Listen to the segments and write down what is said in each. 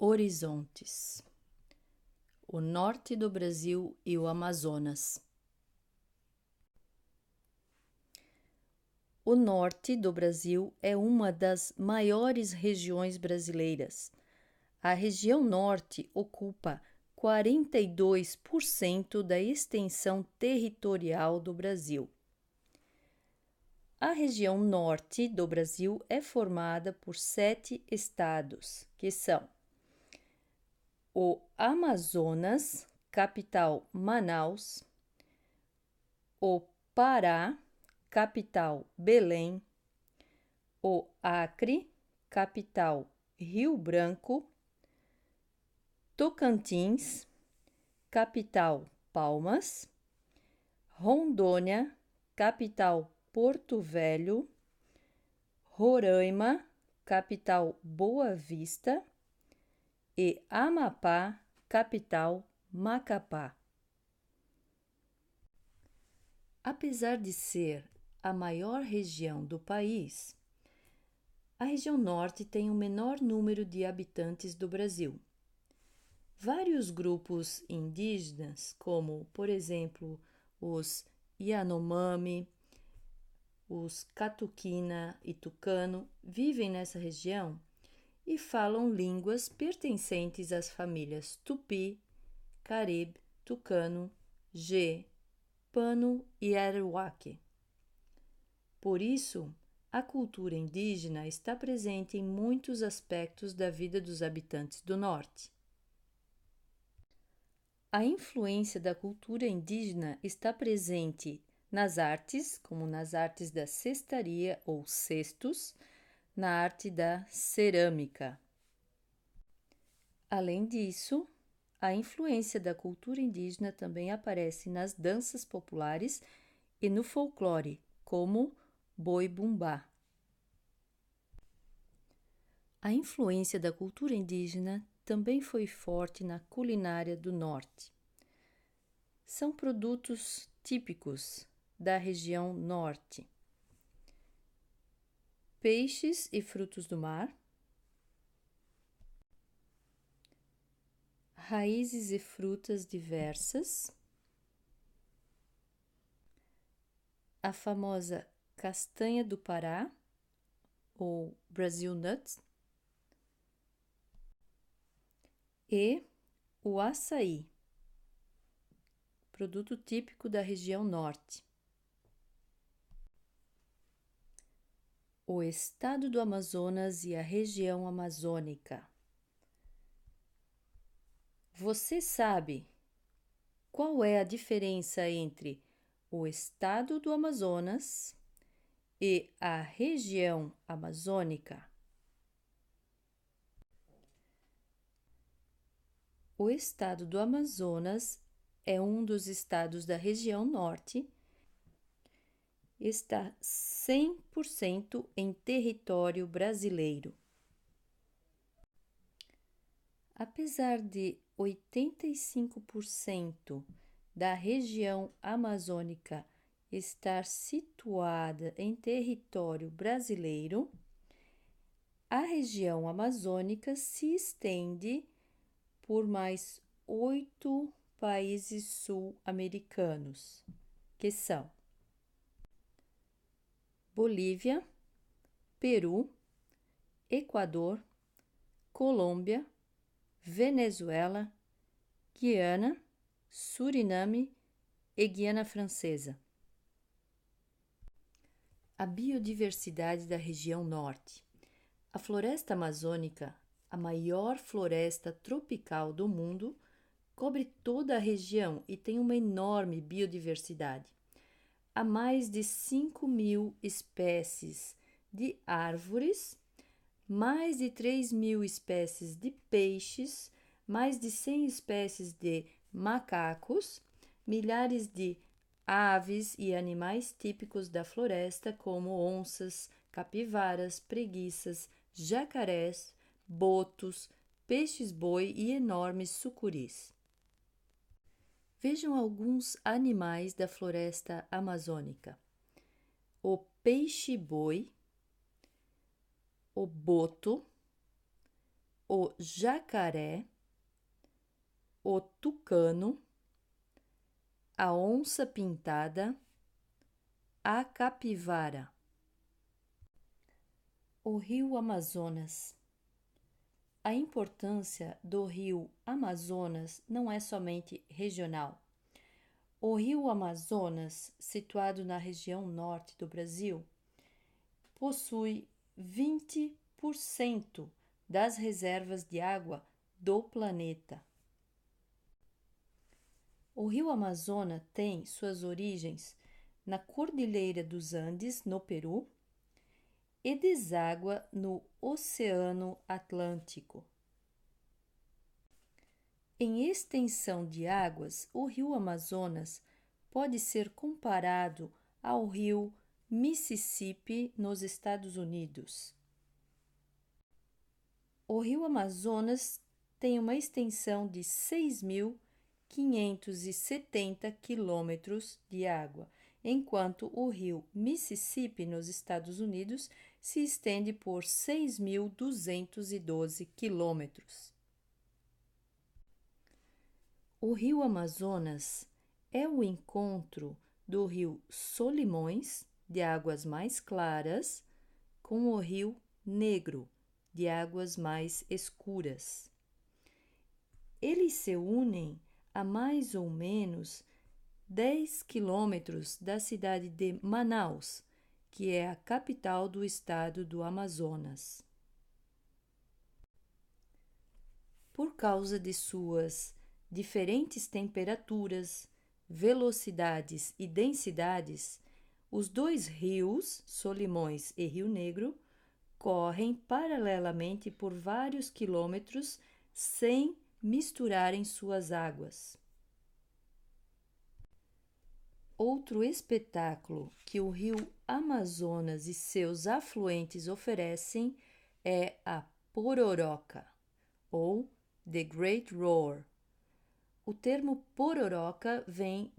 Horizontes, o norte do Brasil e o Amazonas. O norte do Brasil é uma das maiores regiões brasileiras. A região norte ocupa 42% da extensão territorial do Brasil. A região norte do Brasil é formada por 7 estados, que são o Amazonas, capital Manaus, o Pará, capital Belém, o Acre, capital Rio Branco, Tocantins, capital Palmas, Rondônia, capital Porto Velho, Roraima, capital Boa Vista e Amapá, capital Macapá. Apesar de ser a maior região do país, a região norte tem o menor número de habitantes do Brasil. Vários grupos indígenas, como, por exemplo, os Yanomami, os Catuquina e Tucano, vivem nessa região e falam línguas pertencentes às famílias Tupi, Carib, Tucano, Gê, Pano e Arawak. Por isso, a cultura indígena está presente em muitos aspectos da vida dos habitantes do norte. A influência da cultura indígena está presente nas artes, como nas artes da cestaria ou cestos, na arte da cerâmica. Além disso, a influência da cultura indígena também aparece nas danças populares e no folclore, como boi-bumbá. A influência da cultura indígena também foi forte na culinária do norte. São produtos típicos da região norte: peixes e frutos do mar, raízes e frutas diversas, a famosa castanha do Pará, ou Brazil Nuts, e o açaí, produto típico da região norte. O estado do Amazonas e a região amazônica. Você sabe qual é a diferença entre o estado do Amazonas e a região amazônica? O estado do Amazonas é um dos estados da região norte. Está 100% em território brasileiro. Apesar de 85% da região amazônica estar situada em território brasileiro, a região amazônica se estende por mais 8 países sul-americanos, que são Bolívia, Peru, Equador, Colômbia, Venezuela, Guiana, Suriname e Guiana Francesa. A biodiversidade da região norte. A floresta amazônica, a maior floresta tropical do mundo, cobre toda a região e tem uma enorme biodiversidade. Há mais de 5.000 espécies de árvores, mais de 3.000 espécies de peixes, mais de 100 espécies de macacos, milhares de aves e animais típicos da floresta, como onças, capivaras, preguiças, jacarés, botos, peixes-boi e enormes sucuris. Vejam alguns animais da floresta amazônica: o peixe-boi, o boto, o jacaré, o tucano, a onça-pintada, a capivara. O rio Amazonas. A importância do rio Amazonas não é somente regional. O rio Amazonas, situado na região norte do Brasil, possui 20% das reservas de água do planeta. O rio Amazonas tem suas origens na Cordilheira dos Andes, no Peru, e deságua no Oceano Atlântico. Em extensão de águas, o rio Amazonas pode ser comparado ao rio Mississippi nos Estados Unidos. O rio Amazonas tem uma extensão de 6.570 quilômetros de água, enquanto o rio Mississippi nos Estados Unidos se estende por 6.212 quilômetros. O rio Amazonas é o encontro do rio Solimões, de águas mais claras, com o rio Negro, de águas mais escuras. Eles se unem a mais ou menos 10 quilômetros da cidade de Manaus, que é a capital do estado do Amazonas. Por causa de suas diferentes temperaturas, velocidades e densidades, os dois rios, Solimões e Rio Negro, correm paralelamente por vários quilômetros sem misturarem suas águas. Outro espetáculo que o rio Amazonas e seus afluentes oferecem é a Pororoca, ou The Great Roar. O termo pororoca vem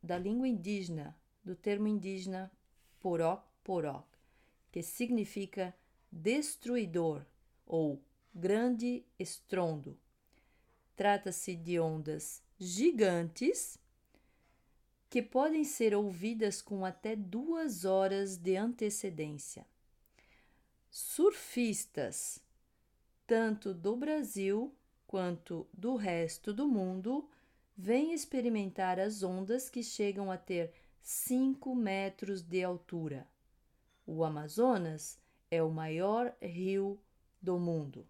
da língua indígena, do termo indígena porok, porok, que significa destruidor ou grande estrondo. Trata-se de ondas gigantes que podem ser ouvidas com até 2 horas de antecedência. Surfistas, tanto do Brasil quanto do resto do mundo, vêm experimentar as ondas que chegam a ter 5 metros de altura. O Amazonas é o maior rio do mundo.